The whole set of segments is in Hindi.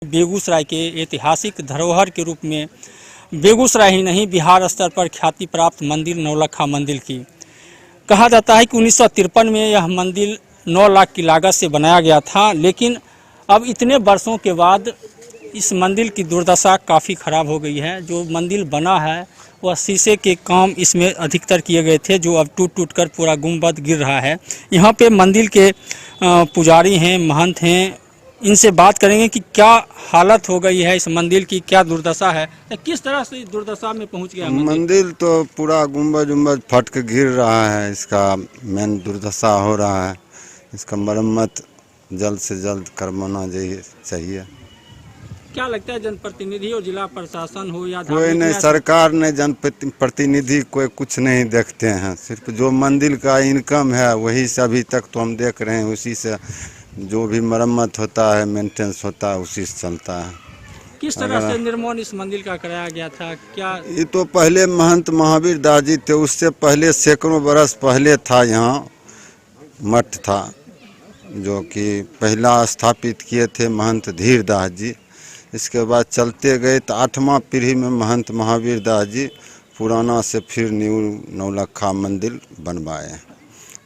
बेगूसराय के ऐतिहासिक धरोहर के रूप में बेगूसराय ही नहीं बिहार स्तर पर ख्याति प्राप्त मंदिर नौलखा मंदिर की कहा जाता है कि 1953 में यह मंदिर 9 लाख की लागत से बनाया गया था, लेकिन अब इतने वर्षों के बाद इस मंदिर की दुर्दशा काफ़ी ख़राब हो गई है। जो मंदिर बना है वह शीशे के काम इसमें अधिकतर किए गए थे, जो अब टूट टूट कर पूरा गुंबद गिर रहा है। यहाँ पे मंदिर के पुजारी हैं, महंत हैं, इनसे बात करेंगे कि क्या हालत हो गई है इस मंदिर की, क्या दुर्दशा है, किस तरह से दुर्दशा में पहुंच गया मंदिर तो पूरा गुंबद उम्बद फट के गिर रहा है। इसका मेन दुर्दशा हो रहा है। इसका मरम्मत जल्द से जल्द करवाना चाहिए। क्या लगता है जनप्रतिनिधि और जिला प्रशासन हो या कोई नहीं, सरकार ने जनप्रतिनिधि कोई कुछ नहीं देखते हैं। सिर्फ जो मंदिर का इनकम है वही से अभी तक तो हम देख रहे हैं, उसी से जो भी मरम्मत होता है, मेंटेनेंस होता है, उसी से चलता है। किस तरह से निर्माण इस मंदिर का कराया गया था? क्या ये तो पहले महंत महावीर दास जी थे, उससे पहले सैकड़ों बरस पहले था यहाँ मठ था, जो कि पहला स्थापित किए थे महंत धीर दास जी। इसके बाद चलते गए तो 8वां पीढ़ी में महंत महावीर दास जी पुराना से फिर न्यू नौलखा मंदिर बनवाए।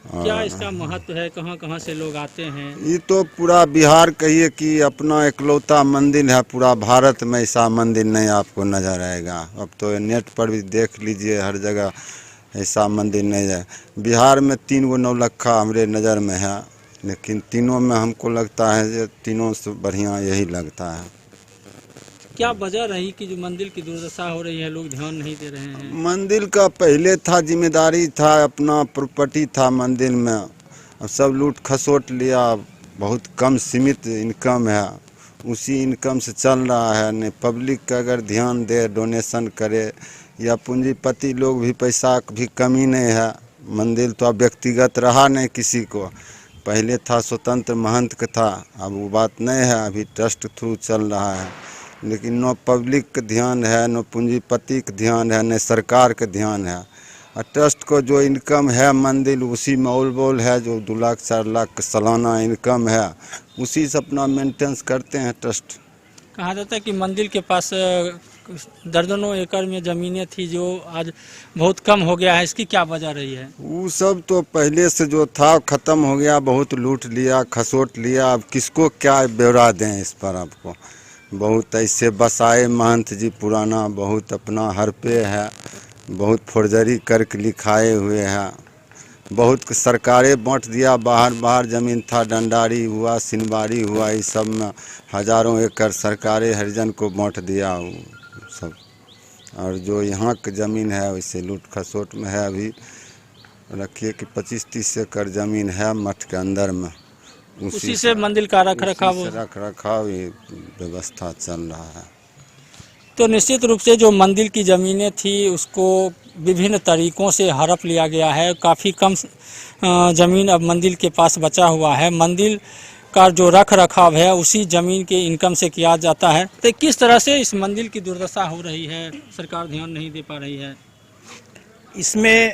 क्या इसका महत्व है? कहाँ कहाँ से लोग आते हैं? ये तो पूरा बिहार कहिए कि अपना इकलौता मंदिर है। पूरा भारत में ऐसा मंदिर नहीं आपको नज़र आएगा। अब तो नेट पर भी देख लीजिए, हर जगह ऐसा मंदिर नहीं है। बिहार में 3 गो नौलखा हमारे नज़र में है, लेकिन तीनों में हमको लगता है कि तीनों से बढ़िया यही लगता है। क्या वजह रही कि जो मंदिर की दुर्दशा हो रही है, लोग ध्यान नहीं दे रहे हैं? मंदिर का पहले था, जिम्मेदारी था, अपना प्रॉपर्टी था मंदिर में। अब सब लूट खसोट लिया। बहुत कम सीमित इनकम है, उसी इनकम से चल रहा है। नहीं पब्लिक का अगर ध्यान दे, डोनेशन करे, या पूंजीपति लोग भी पैसा भी कमी नहीं है। मंदिर तो अब व्यक्तिगत रहा नहीं किसी को। पहले था स्वतंत्र महंत का था, अब वो बात नहीं है। अभी ट्रस्ट थ्रू चल रहा है, लेकिन न पब्लिक का ध्यान है, न पूंजीपति का ध्यान है, न सरकार का ध्यान है। और ट्रस्ट को जो इनकम है मंदिर उसी में ओल बोल है, जो 2 लाख 4 लाख सालाना इनकम है, उसी से अपना मेंटेनेंस करते हैं ट्रस्ट। कहा जाता है कि मंदिर के पास दर्जनों एकड़ में ज़मीनें थी, जो आज बहुत कम हो गया है। इसकी क्या वजह रही है? वो सब तो पहले से जो था ख़त्म हो गया। बहुत लूट लिया, खसोट लिया। अब किसको क्या ब्यौरा दें इस पर आपको। बहुत ऐसे बसाए महंत जी पुराना, बहुत अपना हर पे है, बहुत फोर्जरी करके लिखाए हुए हैं। बहुत सरकारें बांट दिया, बाहर बाहर ज़मीन था, डंडारी हुआ, सिनबारी हुआ, इस सब में हज़ारों एकड़ सरकारें हरिजन को बांट दिया वो सब। और जो यहाँ की ज़मीन है वैसे लूट खसोट में है। अभी रखिए कि 25-30 एकड़ ज़मीन है मठ के अंदर में, उसी से मंदिर का रख रखाव ये व्यवस्था चल रहा है। तो निश्चित रूप से जो मंदिर की ज़मीनें थी उसको विभिन्न तरीक़ों से हड़प लिया गया है। काफ़ी कम ज़मीन अब मंदिर के पास बचा हुआ है। मंदिर का जो रख रखाव है उसी ज़मीन के इनकम से किया जाता है। तो किस तरह से इस मंदिर की दुर्दशा हो रही है, सरकार ध्यान नहीं दे पा रही है? इसमें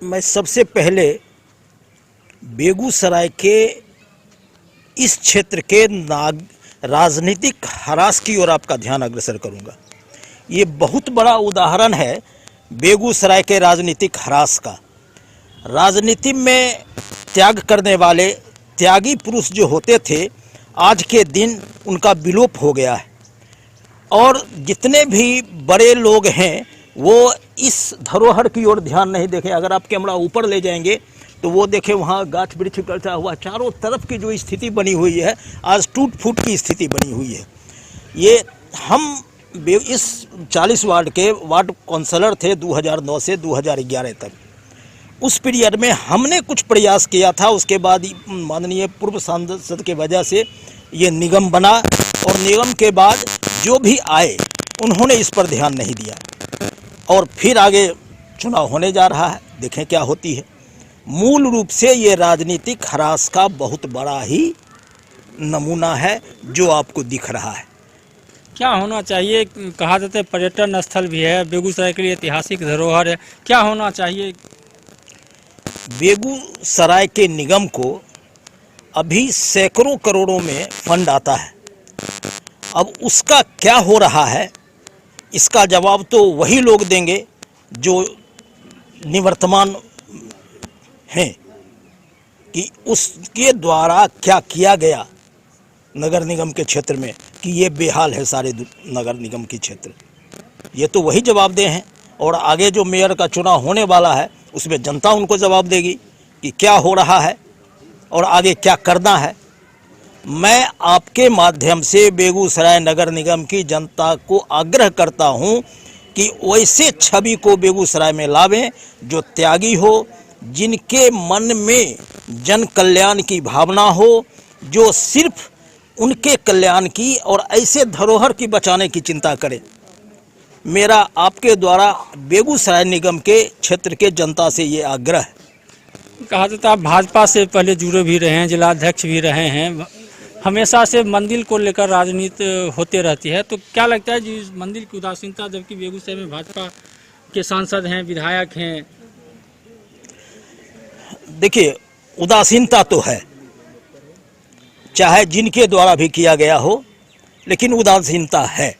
मैं सबसे पहले बेगूसराय के इस क्षेत्र के राजनीतिक ह्रास की ओर आपका ध्यान अग्रसर करूंगा। ये बहुत बड़ा उदाहरण है बेगूसराय के राजनीतिक ह्रास का। राजनीति में त्याग करने वाले त्यागी पुरुष जो होते थे, आज के दिन उनका विलोप हो गया है। और जितने भी बड़े लोग हैं वो इस धरोहर की ओर ध्यान नहीं देखे। अगर आप कैमरा ऊपर ले जाएंगे तो वो देखें, वहाँ गाछ वृक्ष करता हुआ चारों तरफ की जो स्थिति बनी हुई है, आज टूट फूट की स्थिति बनी हुई है। ये हम इस 40 वार्ड के वार्ड काउंसलर थे 2009 से 2011 तक। उस पीरियड में हमने कुछ प्रयास किया था। उसके बाद माननीय पूर्व सांसद के वजह से ये निगम बना, और निगम के बाद जो भी आए उन्होंने इस पर ध्यान नहीं दिया। और फिर आगे चुनाव होने जा रहा है, देखें क्या होती है। मूल रूप से ये राजनीतिक ह्रास का बहुत बड़ा ही नमूना है जो आपको दिख रहा है। क्या होना चाहिए? कहा जाता है पर्यटन स्थल भी है, बेगूसराय के लिए ऐतिहासिक धरोहर है, क्या होना चाहिए? बेगूसराय के निगम को अभी सैकड़ों करोड़ों में फंड आता है। अब उसका क्या हो रहा है, इसका जवाब तो वही लोग देंगे जो निवर्तमान हैं, कि उसके द्वारा क्या किया गया नगर निगम के क्षेत्र में कि ये बेहाल है सारे नगर निगम के क्षेत्र। ये तो वही जवाब दे हैं, और आगे जो मेयर का चुनाव होने वाला है उसमें जनता उनको जवाब देगी कि क्या हो रहा है और आगे क्या करना है। मैं आपके माध्यम से बेगूसराय नगर निगम की जनता को आग्रह करता हूं कि वैसे छवि को बेगूसराय में लावें जो त्यागी हो, जिनके मन में जन कल्याण की भावना हो, जो सिर्फ उनके कल्याण की और ऐसे धरोहर की बचाने की चिंता करें। मेरा आपके द्वारा बेगूसराय निगम के क्षेत्र के जनता से ये आग्रह है। कहा जाता है आप भाजपा से पहले जुड़े भी रहे हैं, जिलाध्यक्ष भी रहे हैं, हमेशा से मंदिर को लेकर राजनीति होते रहती है, तो क्या लगता है जी मंदिर की उदासीनता, जबकि बेगूसराय में भाजपा के सांसद हैं, विधायक हैं? देखिए, उदासीनता तो है, चाहे जिनके द्वारा भी किया गया हो, लेकिन उदासीनता है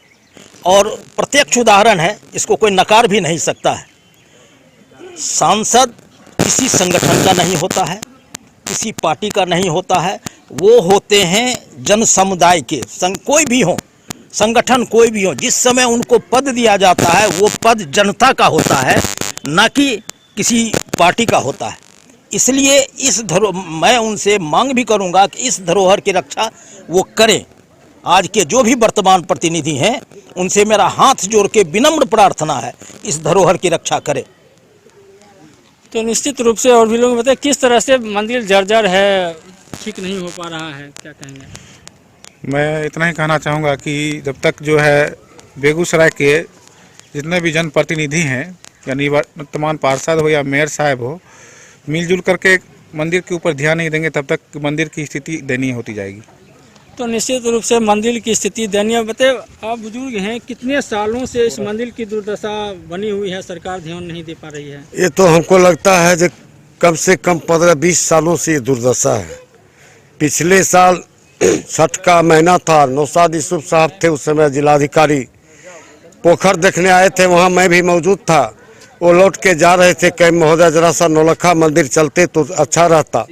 और प्रत्यक्ष उदाहरण है, इसको कोई नकार भी नहीं सकता है। सांसद किसी संगठन का नहीं होता है, किसी पार्टी का नहीं होता है, वो होते हैं जन समुदाय के, कोई भी हो संगठन, कोई भी हो। जिस समय उनको पद दिया जाता है वो पद जनता का होता है, ना कि किसी पार्टी का होता है। इसलिए मैं उनसे मांग भी करूंगा कि इस धरोहर की रक्षा वो करें। आज के जो भी वर्तमान प्रतिनिधि हैं उनसे मेरा हाथ जोड़ के विनम्र प्रार्थना है, इस धरोहर की रक्षा करें। तो निश्चित रूप से और भी लोग बताएं किस तरह से मंदिर जर्जर है, ठीक नहीं हो पा रहा है, क्या कहेंगे? मैं इतना ही कहना चाहूँगा कि जब तक जो है बेगूसराय के जितने भी जनप्रतिनिधि हैं, यानी वर्तमान पार्षद हो या मेयर साहब हो, मिलजुल करके मंदिर के ऊपर ध्यान नहीं देंगे तब तक मंदिर की स्थिति दयनीय होती जाएगी। तो निश्चित रूप से मंदिर की स्थिति दयनीय। बताए, आप बुजुर्ग हैं, कितने सालों से इस मंदिर की दुर्दशा बनी हुई है, सरकार ध्यान नहीं दे पा रही है? ये तो हमको लगता है कि कम से कम 15-20 सालों से ये दुर्दशा है। पिछले साल छठ का महीना था, नौशाद यूसुफ साहब थे उस समय जिलाधिकारी, पोखर देखने आए थे, वहाँ मैं भी मौजूद था। वो लौट के जा रहे थे, कहीं महोदय जरा सा नौलखा मंदिर चलते तो अच्छा रहता।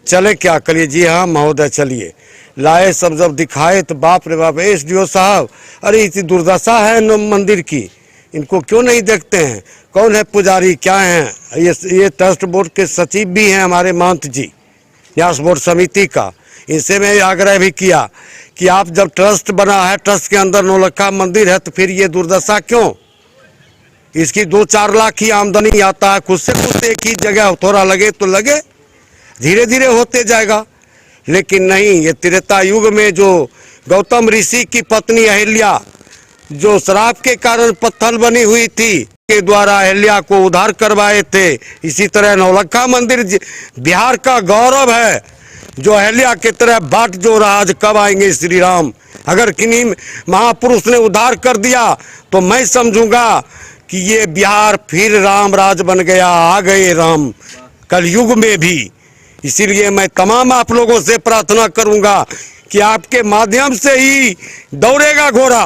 चले क्या करिए? जी हाँ महोदय चलिए। लाए, सब जब दिखाए तो बाप रे बाप, SDO साहब, अरे इतनी दुर्दशा है मंदिर की, इनको क्यों नहीं देखते हैं? कौन है पुजारी, क्या हैं? ये ट्रस्ट बोर्ड के सचिव भी हैं हमारे महंत जी, न्यास बोर्ड समिति का। इनसे मैं आग्रह भी किया कि आप जब ट्रस्ट बना है, ट्रस्ट के अंदर नौलखा मंदिर है, तो फिर ये दुर्दशा क्यों? इसकी 2-4 लाख की आमदनी आता है, खुद से खुद एक ही जगह थोड़ा लगे तो लगे, धीरे धीरे होते जाएगा। लेकिन नहीं, ये त्रेता युग में जो गौतम ऋषि की पत्नी अहिल्या जो श्राप के कारण पत्थर बनी हुई थी, के द्वारा अहिल्या को उद्धार करवाए थे, इसी तरह नौलखा मंदिर बिहार का गौरव है, जो अहिल्या की तरह बाट जो रहा। आज कब आएंगे श्री राम? अगर किन्हीं महापुरुष ने उद्धार कर दिया तो मैं समझूंगा कि ये बिहार फिर राम राज बन गया, आ गए राम कलयुग में भी। इसीलिए मैं तमाम आप लोगों से प्रार्थना करूंगा कि आपके माध्यम से ही दौड़ेगा घोड़ा,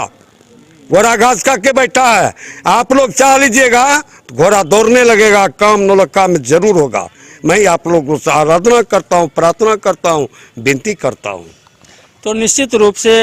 घोड़ा घास खा के बैठा है, आप लोग चाह लीजिएगा तो घोड़ा दौड़ने लगेगा, काम नौलखा में जरूर होगा। मैं आप लोगों से आराधना करता हूँ, प्रार्थना करता हूँ, विनती करता हूँ। तो निश्चित रूप से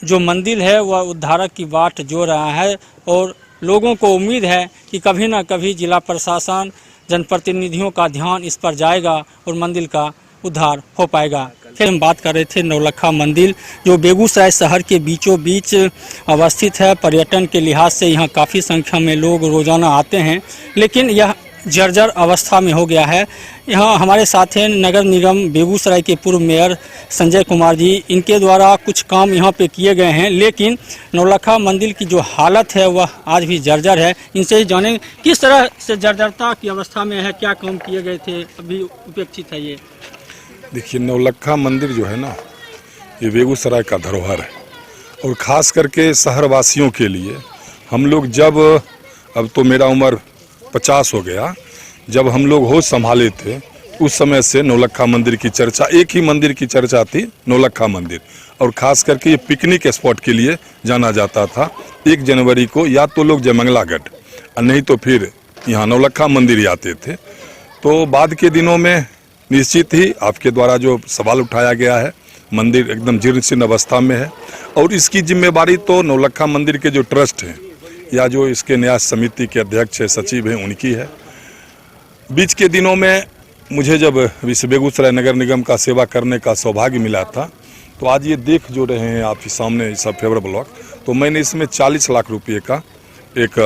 जो मंदिर है वह उद्धारक की बाट जो रहा है, और लोगों को उम्मीद है कि कभी ना कभी जिला प्रशासन, जनप्रतिनिधियों का ध्यान इस पर जाएगा और मंदिर का उद्धार हो पाएगा। फिर हम बात कर रहे थे नौलखा मंदिर, जो बेगूसराय शहर के बीचों बीच अवस्थित है। पर्यटन के लिहाज से यहाँ काफ़ी संख्या में लोग रोजाना आते हैं, लेकिन यह जर्जर अवस्था में हो गया है। यहाँ हमारे साथ हैं नगर निगम बेगूसराय के पूर्व मेयर संजय कुमार जी। इनके द्वारा कुछ काम यहाँ पे किए गए हैं, लेकिन नौलखा मंदिर की जो हालत है वह आज भी जर्जर है। इनसे ही जानेंगे किस तरह से जर्जरता की अवस्था में है, क्या काम किए गए थे, अभी उपेक्षित है ये। देखिए, नौलखा मंदिर जो है ना, ये बेगूसराय का धरोहर है, और ख़ास करके शहरवासियों के लिए हम लोग जब, अब तो मेरा उम्र 50 हो गया, जब हम लोग होश संभाले थे उस समय से नौलखा मंदिर की चर्चा, एक ही मंदिर की चर्चा थी, नौलखा मंदिर। और ख़ास करके ये पिकनिक स्पॉट के लिए जाना जाता था। 1 जनवरी को या तो लोग जयमंगलागढ़ और नहीं तो फिर यहाँ नौलखा मंदिर ही आते थे। तो बाद के दिनों में निश्चित ही आपके द्वारा जो सवाल उठाया गया है, मंदिर एकदम जीर्ण शीर्ण अवस्था में है और इसकी जिम्मेवारी तो नौलखा मंदिर के जो ट्रस्ट हैं या जो इसके न्यास समिति के अध्यक्ष है, सचिव हैं, उनकी है। बीच के दिनों में मुझे जब विश्व बेगूसराय नगर निगम का सेवा करने का सौभाग्य मिला था, तो आज ये देख जो रहे हैं आपके सामने सब फेवर ब्लॉक, तो मैंने इसमें 40 लाख रुपये का एक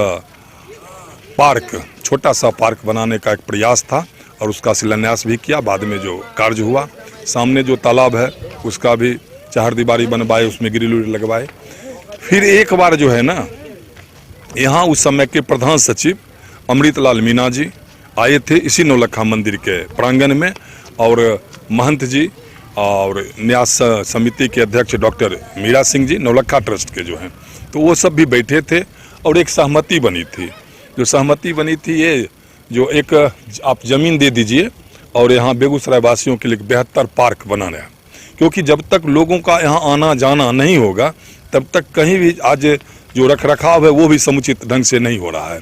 पार्क, छोटा सा पार्क बनाने का एक प्रयास था और उसका शिलान्यास भी किया। बाद में जो कार्य हुआ, सामने जो तालाब है उसका भी चारदीवारी बनवाए, उसमें ग्रिल उरिल लगवाए। फिर एक बार जो है ना, यहाँ उस समय के प्रधान सचिव अमृतलाल मीना जी आए थे इसी नौलखा मंदिर के प्रांगण में, और महंत जी और न्यास समिति के अध्यक्ष डॉक्टर मीरा सिंह जी नौलखा ट्रस्ट के जो हैं, तो वो सब भी बैठे थे और एक सहमति बनी थी। जो सहमति बनी थी, ये जो एक आप ज़मीन दे दीजिए और यहाँ बेगूसराय वासियों के लिए बेहतर पार्क बनाना है, क्योंकि जब तक लोगों का यहाँ आना जाना नहीं होगा तब तक कहीं भी आज जो रख रखाव है वो भी समुचित ढंग से नहीं हो रहा है।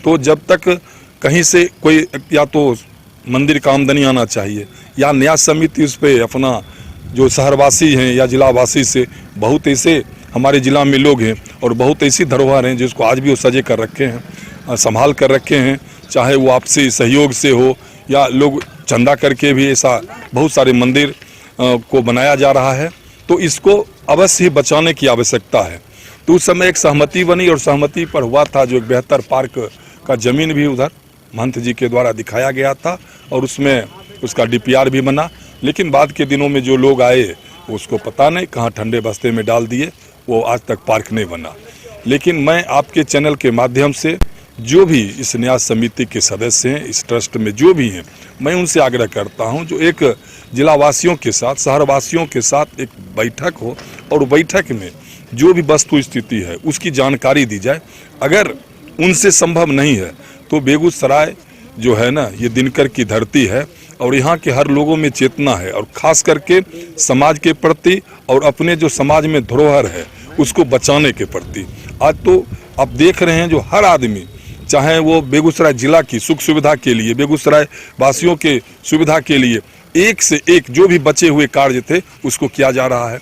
तो जब तक कहीं से कोई या तो मंदिर का आमदनी आना चाहिए या न्यास समिति उस पर अपना जो शहरवासी हैं या जिलावासी से, बहुत ऐसे हमारे ज़िला में लोग हैं और बहुत ऐसी धरोहर हैं जिसको आज भी वो सजे कर रखे हैं, संभाल कर रखे हैं, चाहे वो आपसी सहयोग से हो या लोग चंदा करके भी ऐसा बहुत सारे मंदिर को बनाया जा रहा है। तो इसको अवश्य ही बचाने की आवश्यकता है। तो उस समय एक सहमति बनी और सहमति पर हुआ था जो एक बेहतर पार्क का ज़मीन भी उधर महंत जी के द्वारा दिखाया गया था और उसमें उसका DPR भी बना। लेकिन बाद के दिनों में जो लोग आए उसको पता नहीं कहाँ ठंडे बस्ते में डाल दिए, वो आज तक पार्क नहीं बना। लेकिन मैं आपके चैनल के माध्यम से जो भी इस न्यास समिति के सदस्य हैं, इस ट्रस्ट में जो भी हैं, मैं उनसे आग्रह करता हूं जो एक जिलावासियों के साथ, शहरवासियों के साथ एक बैठक हो और बैठक में जो भी वस्तु स्थिति है उसकी जानकारी दी जाए। अगर उनसे संभव नहीं है तो बेगूसराय जो है ना, ये दिनकर की धरती है और यहाँ के हर लोगों में चेतना है और ख़ास करके समाज के प्रति और अपने जो समाज में धरोहर है उसको बचाने के प्रति। आज तो आप देख रहे हैं जो हर आदमी, चाहे वो बेगूसराय जिला की सुख सुविधा के लिए, बेगूसराय वासियों के सुविधा के लिए एक से एक जो भी बचे हुए कार्य थे उसको किया जा रहा है।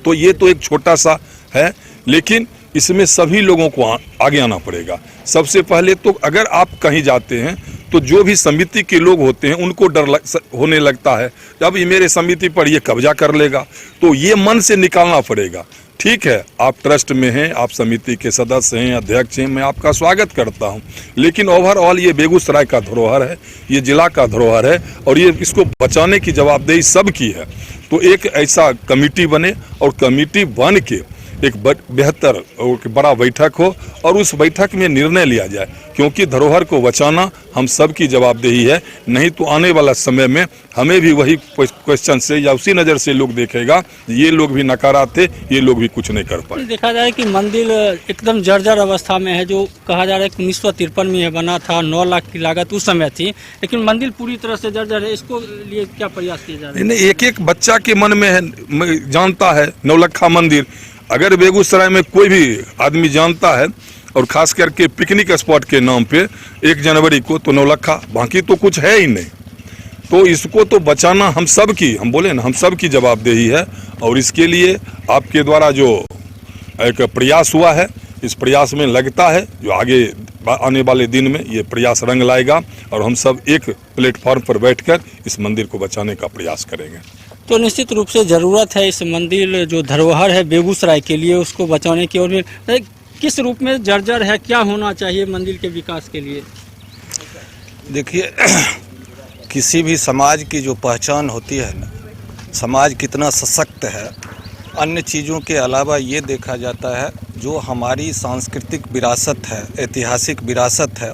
तो ये तो एक छोटा सा है, लेकिन इसमें सभी लोगों को आगे आना पड़ेगा। सबसे पहले तो अगर आप कहीं जाते हैं तो जो भी समिति के लोग होते हैं उनको डर होने लगता है, जब ये मेरे समिति पर ये कब्जा कर लेगा, तो ये मन से निकालना पड़ेगा। ठीक है, आप ट्रस्ट में हैं, आप समिति के सदस्य हैं, अध्यक्ष हैं, मैं आपका स्वागत करता हूं, लेकिन ओवरऑल ये बेगूसराय का धरोहर है, ये जिला का धरोहर है और ये इसको बचाने की जवाबदेही सबकी है। तो एक ऐसा कमेटी बने और कमेटी बन के एक बेहतर और बड़ा बैठक हो और उस बैठक में निर्णय लिया जाए, क्योंकि धरोहर को बचाना हम सब की जवाबदेही है। नहीं तो आने वाला समय में हमें भी वही क्वेश्चन से या उसी नज़र से लोग देखेगा, ये लोग भी नकारा थे, ये लोग भी कुछ नहीं कर पाए। देखा जाए कि मंदिर एकदम जर्जर अवस्था में है, जो कहा जा रहा है कि 1953 में यह बना था, 9 लाख की लागत उस समय थी, लेकिन मंदिर पूरी तरह से जर्जर है। इसको लिए क्या प्रयास किए जा रहे हैं? नहीं, एक एक बच्चा के मन में है, जानता है नौलखा मंदिर। अगर बेगूसराय में कोई भी आदमी जानता है और ख़ास करके पिकनिक स्पॉट के नाम पे 1 जनवरी को तो नौलखा, बाकी तो कुछ है ही नहीं। तो इसको तो बचाना हम सब की, हम बोले ना, हम सब की जवाबदेही है और इसके लिए आपके द्वारा जो एक प्रयास हुआ है, इस प्रयास में लगता है जो आगे आने वाले दिन में ये प्रयास रंग लाएगा और हम सब एक प्लेटफॉर्म पर बैठकर इस मंदिर को बचाने का प्रयास करेंगे। तो निश्चित रूप से ज़रूरत है इस मंदिर जो धरोहर है बेगूसराय के लिए उसको बचाने की। और किस रूप में जर्जर है, क्या होना चाहिए मंदिर के विकास के लिए? देखिए, किसी भी समाज की जो पहचान होती है ना, समाज कितना सशक्त है, अन्य चीज़ों के अलावा ये देखा जाता है जो हमारी सांस्कृतिक विरासत है, ऐतिहासिक विरासत है,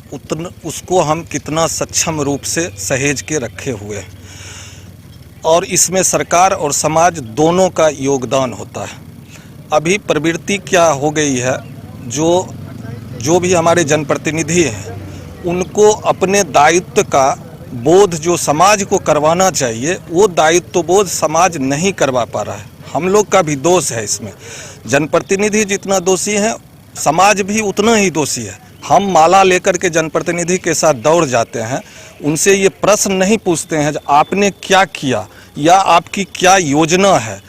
उसको हम कितना सक्षम रूप से सहेज के रखे हुए हैं और इसमें सरकार और समाज दोनों का योगदान होता है। अभी प्रवृत्ति क्या हो गई है, जो भी हमारे जनप्रतिनिधि हैं उनको अपने दायित्व का बोध जो समाज को करवाना चाहिए वो दायित्व बोध समाज नहीं करवा पा रहा है। हम लोग का भी दोष है इसमें। जनप्रतिनिधि जितना दोषी है, समाज भी उतना ही दोषी है। हम माला लेकर के जनप्रतिनिधि के साथ दौड़ जाते हैं, उनसे ये प्रश्न नहीं पूछते हैं आपने क्या किया या आपकी क्या योजना है।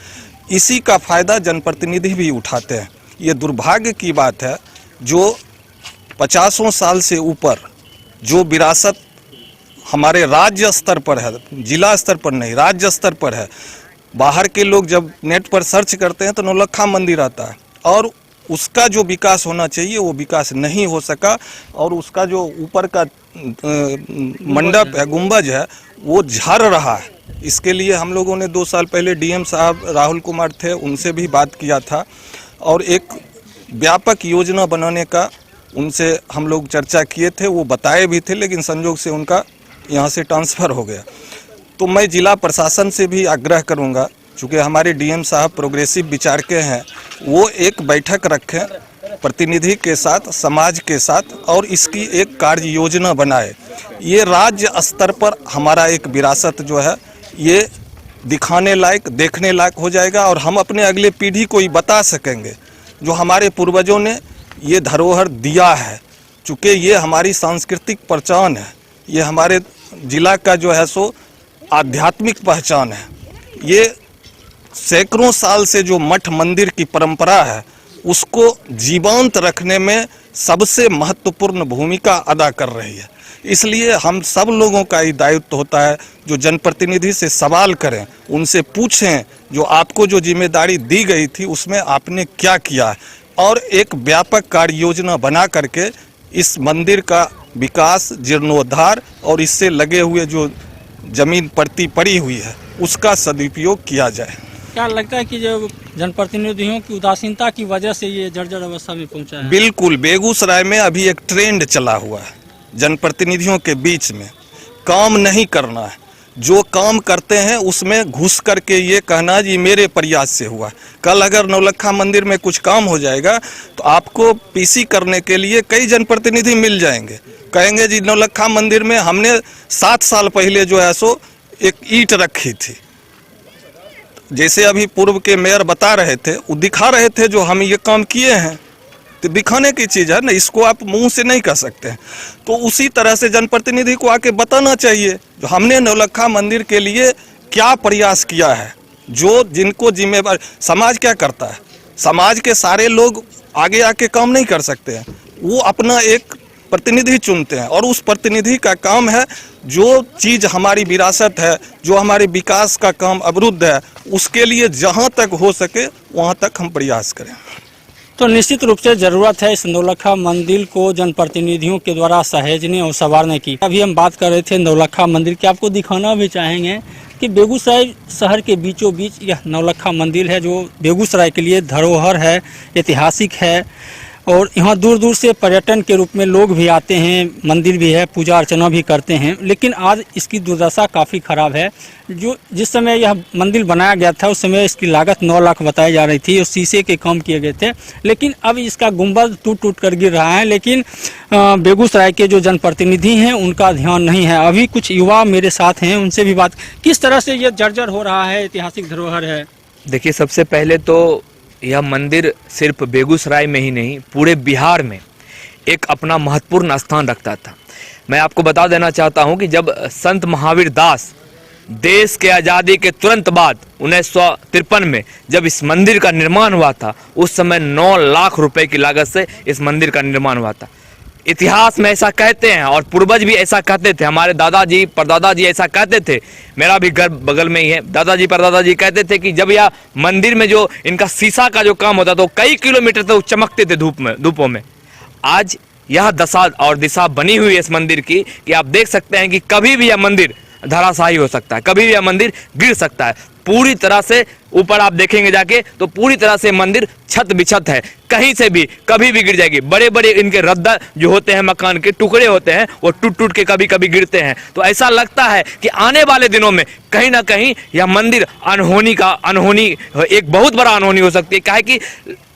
इसी का फ़ायदा जनप्रतिनिधि भी उठाते हैं। ये दुर्भाग्य की बात है, जो 50 साल से ऊपर जो विरासत हमारे राज्य स्तर पर है, जिला स्तर पर नहीं, राज्य स्तर पर है। बाहर के लोग जब नेट पर सर्च करते हैं तो नौलखा मंदिर आता है, और उसका जो विकास होना चाहिए वो विकास नहीं हो सका, और उसका जो ऊपर का मंडप है, गुंबज है, वो झड़ रहा है। इसके लिए हम लोगों ने 2 साल पहले डीएम साहब राहुल कुमार थे, उनसे भी बात किया था, और एक व्यापक योजना बनाने का उनसे हम लोग चर्चा किए थे। वो बताए भी थे, लेकिन संजोग से उनका यहाँ से ट्रांसफ़र हो गया। तो मैं जिला प्रशासन से भी आग्रह करूँगा, चूँकि हमारे डीएम साहब प्रोग्रेसिव विचार के हैं, वो एक बैठक रखें प्रतिनिधि के साथ, समाज के साथ, और इसकी एक कार्य योजना बनाए। ये राज्य स्तर पर हमारा एक विरासत जो है ये दिखाने लायक, देखने लायक हो जाएगा, और हम अपने अगले पीढ़ी को ही बता सकेंगे जो हमारे पूर्वजों ने ये धरोहर दिया है। चूँकि ये हमारी सांस्कृतिक पहचान है, ये हमारे जिला का जो है सो आध्यात्मिक पहचान है। ये सैकड़ों साल से जो मठ मंदिर की परंपरा है, उसको जीवंत रखने में सबसे महत्वपूर्ण भूमिका अदा कर रही है। इसलिए हम सब लोगों का ही दायित्व होता है, जो जनप्रतिनिधि से सवाल करें, उनसे पूछें जो आपको जो जिम्मेदारी दी गई थी उसमें आपने क्या किया है, और एक व्यापक कार्य योजना बना करके इस मंदिर का विकास, जीर्णोद्धार और इससे लगे हुए जो जमीन पड़ती पड़ी हुई है उसका सदुपयोग किया जाए। क्या लगता है कि जो जनप्रतिनिधियों की उदासीनता की वजह से ये जर्जर अवस्था में पहुंचा है? बिल्कुल, बेगूसराय में अभी एक ट्रेंड चला हुआ है जनप्रतिनिधियों के बीच में, काम नहीं करना है। जो काम करते हैं उसमें घुस करके ये कहना जी मेरे प्रयास से हुआ। कल अगर नौलखा मंदिर में कुछ काम हो जाएगा तो आपको पीसी करने के लिए कई जनप्रतिनिधि मिल जाएंगे, कहेंगे जी नौलखा मंदिर में हमने 7 साल पहले जो है सो एक ईंट रखी थी। जैसे अभी पूर्व के मेयर बता रहे थे, वो दिखा रहे थे जो हम ये काम किए हैं, तो दिखाने की चीज़ है ना, इसको आप मुंह से नहीं कह सकते हैं। तो उसी तरह से जनप्रतिनिधि को आके बताना चाहिए जो हमने नौलखा मंदिर के लिए क्या प्रयास किया है। जो जिनको जिम्मेवार, समाज क्या करता है, समाज के सारे लोग आगे आके काम नहीं कर सकते हैं, वो अपना एक प्रतिनिधि चुनते हैं, और उस प्रतिनिधि का काम है जो चीज़ हमारी विरासत है, जो हमारे विकास का काम अवरुद्ध है, उसके लिए जहाँ तक हो सके वहाँ तक हम प्रयास करें। तो निश्चित रूप से ज़रूरत है इस नौलखा मंदिर को जनप्रतिनिधियों के द्वारा सहेजने और संवारने की। अभी हम बात कर रहे थे नौलखा मंदिर की, आपको दिखाना भी चाहेंगे कि बेगूसराय शहर के बीचों बीच यह नौलखा मंदिर है, जो बेगूसराय के लिए धरोहर है, ऐतिहासिक है, और यहाँ दूर दूर से पर्यटन के रूप में लोग भी आते हैं, मंदिर भी है, पूजा अर्चना भी करते हैं। लेकिन आज इसकी दुर्दशा काफ़ी ख़राब है। जो जिस समय यह मंदिर बनाया गया था उस समय इसकी लागत 9 लाख बताई जा रही थी, और शीशे के काम किए गए थे, लेकिन अब इसका गुंबद टूट टूट कर गिर रहा है। लेकिन बेगूसराय के जो जनप्रतिनिधि हैं उनका ध्यान नहीं है। अभी कुछ युवा मेरे साथ हैं, उनसे भी बात, किस तरह से यह जर्जर हो रहा है, ऐतिहासिक धरोहर है। देखिए, सबसे पहले तो यह मंदिर सिर्फ बेगूसराय में ही नहीं, पूरे बिहार में एक अपना महत्वपूर्ण स्थान रखता था। मैं आपको बता देना चाहता हूं कि जब संत महावीर दास देश के आज़ादी के तुरंत बाद 1953 में जब इस मंदिर का निर्माण हुआ था, उस समय 9 लाख रुपए की लागत से इस मंदिर का निर्माण हुआ था। इतिहास में ऐसा कहते हैं, और पूर्वज भी ऐसा कहते थे, हमारे दादाजी परदादाजी ऐसा कहते थे, मेरा भी घर बगल में ही है, दादाजी परदादाजी कहते थे कि जब यह मंदिर में जो इनका शीशा का जो काम होता तो कई किलोमीटर तक चमकते थे धूपों में। आज यह दशा और दिशा बनी हुई है इस मंदिर की कि आप देख सकते हैं कि कभी भी यह मंदिर धराशायी हो सकता है, कभी भी यह मंदिर गिर सकता है। पूरी तरह से ऊपर आप देखेंगे जाके तो पूरी तरह से मंदिर छत बिछत है, कहीं से भी कभी भी गिर जाएगी। बड़े बड़े इनके रद्दा जो होते हैं, मकान के टुकड़े होते हैं, वो टूट टूट के कभी कभी गिरते हैं। तो ऐसा लगता है कि आने वाले दिनों में कहीं ना कहीं यह मंदिर अनहोनी एक बहुत बड़ा अनहोनी हो सकती है। क्या है कि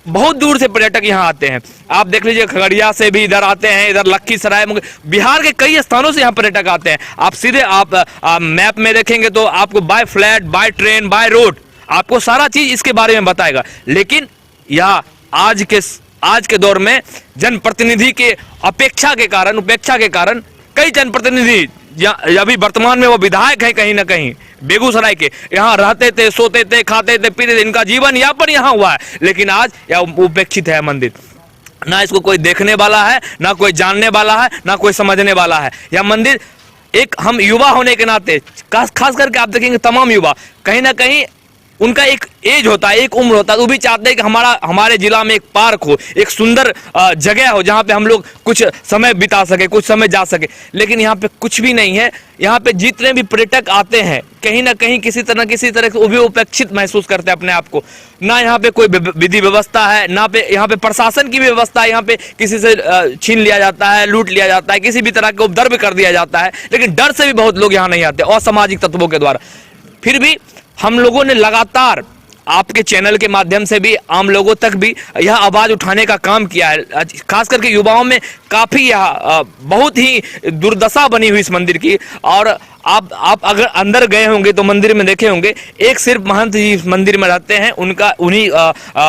बहुत दूर से पर्यटक यहाँ आते हैं, आप देख लीजिए, खगड़िया से भी इधर आते हैं, इधर लखीसराय, बिहार के कई स्थानों से यहाँ पर्यटक आते हैं। आप सीधे आप मैप में देखेंगे तो आपको by flight, by train, by road आपको सारा चीज इसके बारे में बताएगा। लेकिन यह आज के दौर में जनप्रतिनिधि के उपेक्षा के कारण कई जनप्रतिनिधि अभी वर्तमान में वो विधायक है कहीं ना कहीं बेगूसराय के, यहाँ रहते थे, सोते थे, खाते थे, पीते थे, इनका जीवन यापन यहाँ हुआ है, लेकिन आज यह उपेक्षित है मंदिर। ना इसको कोई देखने वाला है, ना कोई जानने वाला है, ना कोई समझने वाला है। यह मंदिर एक हम युवा होने के नाते खास करके आप देखेंगे तमाम युवा कहीं ना कहीं उनका एक एज होता है, एक उम्र होता है, वो भी चाहते हैं कि हमारे जिला में एक पार्क हो, एक सुंदर जगह हो जहाँ पे हम लोग कुछ समय बिता सके, कुछ समय जा सके। लेकिन यहाँ पे कुछ भी नहीं है। यहाँ पे जितने भी पर्यटक आते हैं कहीं ना कहीं किसी तरह से वो भी उपेक्षित महसूस करते हैं अपने आप को। ना यहाँ पे कोई विधि व्यवस्था है, ना पे यहाँ पे प्रशासन की व्यवस्था है। यहाँ पे किसी से छीन लिया जाता है, लूट लिया जाता है, किसी भी तरह का उपद्रव कर दिया जाता है। लेकिन डर से भी बहुत लोग यहाँ नहीं आते, असामाजिक तत्वों के द्वारा। फिर भी हम लोगों ने लगातार आपके चैनल के माध्यम से भी आम लोगों तक भी यह आवाज उठाने का काम किया है। खास करके युवाओं में काफी यह बहुत ही दुर्दशा बनी हुई इस मंदिर की। और आप अगर अंदर गए होंगे तो मंदिर में देखे होंगे एक सिर्फ महंत जी इस मंदिर में रहते हैं, उनका उन्हीं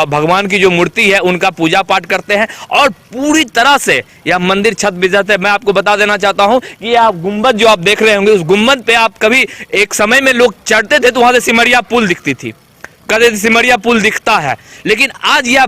भगवान की जो मूर्ति है उनका पूजा पाठ करते हैं और पूरी तरह से यह मंदिर छत बिजत है। मैं आपको बता देना चाहता हूं कि आप गुंबद जो आप देख रहे होंगे, उस गुंबद पे आप कभी एक समय में लोग चढ़ते थे तो वहां से सिमरिया पुल दिखती थी, कदे सिमरिया पुल दिखता है। लेकिन आज यह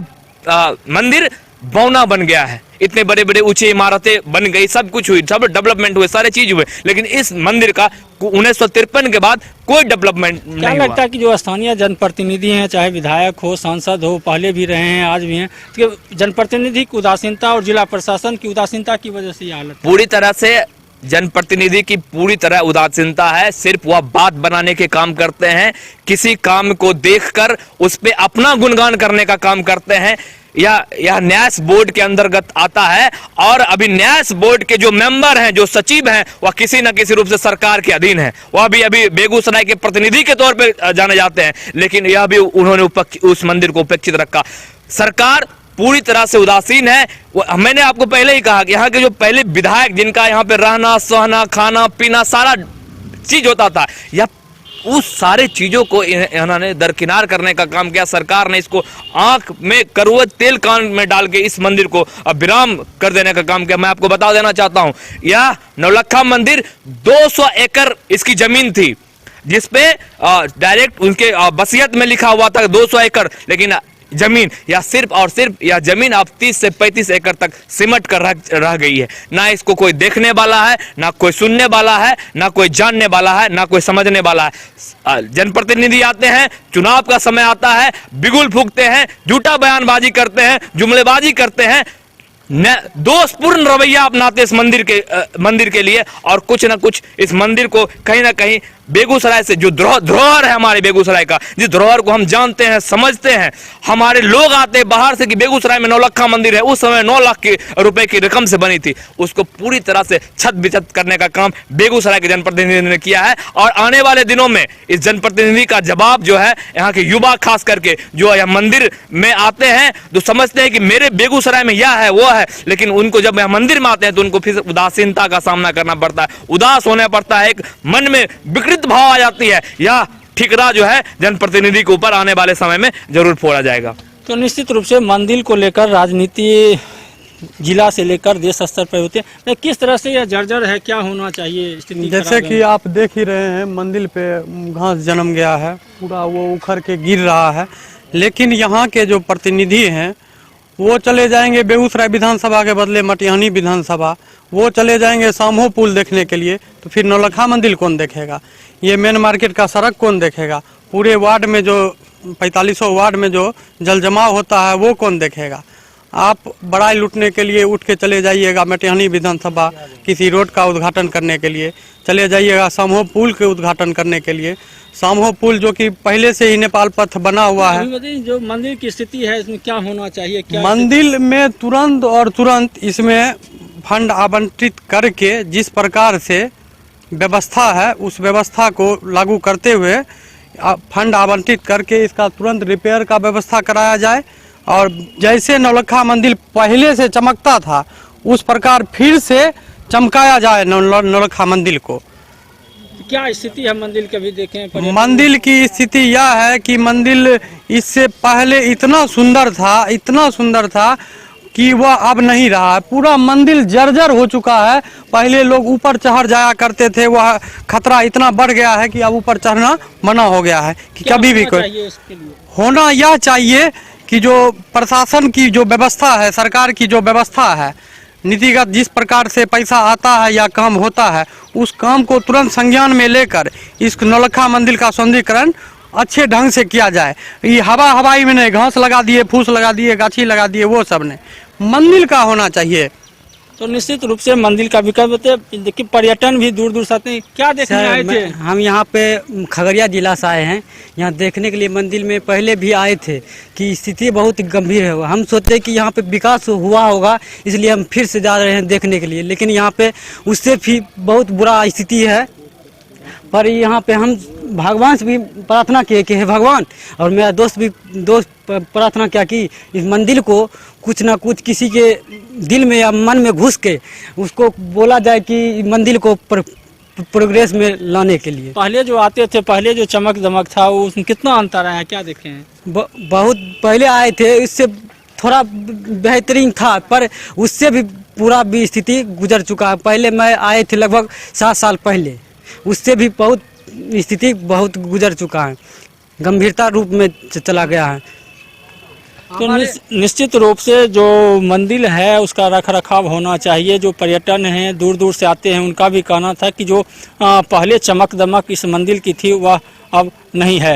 मंदिर बौना बन गया है, इतने बड़े बड़े ऊंचे इमारतें बन गई, सब कुछ हुई, सब डेवलपमेंट हुए, सारे चीज हुए, लेकिन इस मंदिर का 1953 के बाद कोई डेवलपमेंट नहीं हुआ। क्या लगता है कि जो स्थानीय जनप्रतिनिधि हैं, चाहे विधायक हो, सांसद हो, पहले भी रहे हैं, आज भी हैं, तो जनप्रतिनिधि की उदासीनता और जिला प्रशासन की उदासीनता की वजह से ये हालत? पूरी तरह से जनप्रतिनिधि की पूरी तरह उदासीनता है। सिर्फ वह बात बनाने के काम करते हैं, किसी काम को देखकर उस पे अपना गुणगान करने का काम करते हैं। यह न्यास बोर्ड के अंतर्गत आता है और अभी न्यास बोर्ड के जो मेंबर हैं, जो सचिव हैं, वह किसी न किसी रूप से सरकार के अधीन है। वह भी अभी बेगूसराय के प्रतिनिधि के तौर पे जाने जाते हैं, लेकिन यह भी उन्होंने उस मंदिर को उपेक्षित रखा। सरकार पूरी तरह से उदासीन है। मैंने आपको पहले ही कहा कि यहाँ के जो पहले विधायक जिनका यहाँ पे रहना, सहना, खाना पीना सारा चीज होता था, यह उस सारे चीजों को इन्होंने दरकिनार करने का काम किया। सरकार ने इसको आंख में कड़वा तेल कान में डाल के इस मंदिर को विराम कर देने का काम किया। मैं आपको बता देना चाहता हूं, यह नौलखा मंदिर 200 एकड़ इसकी जमीन थी, जिसपे डायरेक्ट उनके वसीयत में लिखा हुआ था 200 एकड़, लेकिन जमीन या सिर्फ और सिर्फ यह जमीन अब 30 से 35 एकड़ तक सिमट कर रह गई है। ना इसको कोई देखने वाला है, ना कोई सुनने वाला है, ना कोई जानने वाला है, ना कोई समझने वाला है। जनप्रतिनिधि आते हैं, चुनाव का समय आता है, बिगुल फूंकते हैं, झूठा बयानबाजी करते हैं, जुमलेबाजी करते हैं, दोषपूर्ण रवैया अपनाते इस मंदिर के लिए, और कुछ ना कुछ इस मंदिर को कहीं ना कहीं बेगूसराय से जो धरोहर है हमारे बेगूसराय का, जिस धरोहर को हम जानते हैं, समझते हैं, हमारे लोग आते हैं बाहर से कि बेगूसराय में नौलखा मंदिर है, उस समय 9 लाख रुपए की रकम से बनी थी, उसको पूरी तरह से छत बिछत करने का काम बेगूसराय के जनप्रतिनिधि ने किया है। और आने वाले दिनों में इस जनप्रतिनिधि का जवाब जो है, यहाँ के युवा खास करके जो यह मंदिर में आते हैं तो समझते हैं कि मेरे बेगूसराय में यह है वो है, लेकिन उनको जब यह मंदिर में आते हैं तो उनको फिर उदासीनता का सामना करना पड़ता है, उदास होना पड़ता है, एक मन में विकृत भाव आ जाती है। यह ठिकरा जो है जनप्रतिनिधि के ऊपर आने वाले समय में जरूर फोड़ा जाएगा। तो निश्चित रूप से मंदिर को लेकर राजनीति जिला से लेकर देश स्तर पर होते हैं, किस तरह से यह जर्जर है, क्या होना चाहिए स्थिति? जैसे कि आप देख ही रहे हैं, मंदिर पे घास जन्म गया है, पूरा वो उखड़ के गिर रहा है, लेकिन यहाँ के जो प्रतिनिधि हैं वो चले जाएंगे बेगूसराय विधानसभा के बदले मटिहानी विधानसभा, वो चले जाएंगे सामहो पुल देखने के लिए, तो फिर नौलखा मंदिर कौन देखेगा? ये मेन मार्केट का सड़क कौन देखेगा? पूरे वार्ड में जो 4500 वार्ड में जो जल जमाव होता है वो कौन देखेगा? आप बड़ाई लूटने के लिए उठ के चले जाइएगा मटिहानी विधानसभा, किसी रोड का उद्घाटन करने के लिए चले जाइएगा, सामहो पुल के उद्घाटन करने के लिए, सामहो पुल जो कि पहले से ही नेपाल पथ बना हुआ है। जो मंदिर की स्थिति है इसमें क्या होना चाहिए? क्या मंदिर में तुरंत इसमें फंड आवंटित करके जिस प्रकार से व्यवस्था है उस व्यवस्था को लागू करते हुए फंड आवंटित करके इसका तुरंत रिपेयर का व्यवस्था कराया जाए, और जैसे नौलखा मंदिर पहले से चमकता था उस प्रकार फिर से चमकाया जाए नौलखा मंदिर को। क्या स्थिति है मंदिर की? अभी देखें पर्यटन- मंदिर की स्थिति यह है कि मंदिर इससे पहले इतना सुंदर था कि वह अब नहीं रहा है। पूरा मंदिर जर्जर हो चुका है। पहले लोग ऊपर चढ़ जाया करते थे, वह खतरा इतना बढ़ गया है कि अब ऊपर चढ़ना मना हो गया है कि क्या कभी भी होना कोई चाहिए इसके लिए? होना यह चाहिए कि जो प्रशासन की जो व्यवस्था है, सरकार की जो व्यवस्था है, नीतिगत जिस प्रकार से पैसा आता है या काम होता है, उस काम को तुरंत संज्ञान में लेकर इस नौलखा मंदिर का सौंदर्यीकरण अच्छे ढंग से किया जाए। ये हवाई में नहीं, घास लगा दिए, फूस लगा दिए, गाछी लगा दिए, वो सब नहीं, मंदिर का होना चाहिए। तो निश्चित रूप से मंदिर का विकास होते हैं। देखिए पर्यटन भी दूर दूर से आते हैं। क्या देखने आए थे? हम यहाँ पे खगड़िया जिला से आए हैं, यहाँ देखने के लिए। मंदिर में पहले भी आए थे कि स्थिति बहुत गंभीर है। हम सोचते कि यहाँ पे विकास हुआ होगा, इसलिए हम फिर से जा रहे हैं देखने के लिए, लेकिन यहाँ पे उससे भी बहुत बुरा स्थिति है। पर यहाँ पे हम भगवान से भी प्रार्थना किए कि हे भगवान, और मेरा दोस्त प्रार्थना किया कि इस मंदिर को कुछ ना कुछ किसी के दिल में या मन में घुस के उसको बोला जाए कि मंदिर को प्रोग्रेस में लाने के लिए। पहले जो आते थे, पहले जो चमक दमक था, वो उसमें कितना अंतर आया? क्या देखे हैं? बहुत पहले आए थे, इससे थोड़ा बेहतरीन था, पर उससे भी पूरा भी स्थिति गुजर चुका है। पहले मैं आए थे लगभग 7 साल पहले, उससे भी बहुत स्थिति बहुत गुजर चुका है, गंभीरता रूप में चला गया है। तो निश्चित रूप से जो मंदिर है उसका रख रखाव होना चाहिए। जो पर्यटन हैं दूर दूर से आते हैं, उनका भी कहना था कि जो पहले चमक दमक इस मंदिर की थी वह अब नहीं है।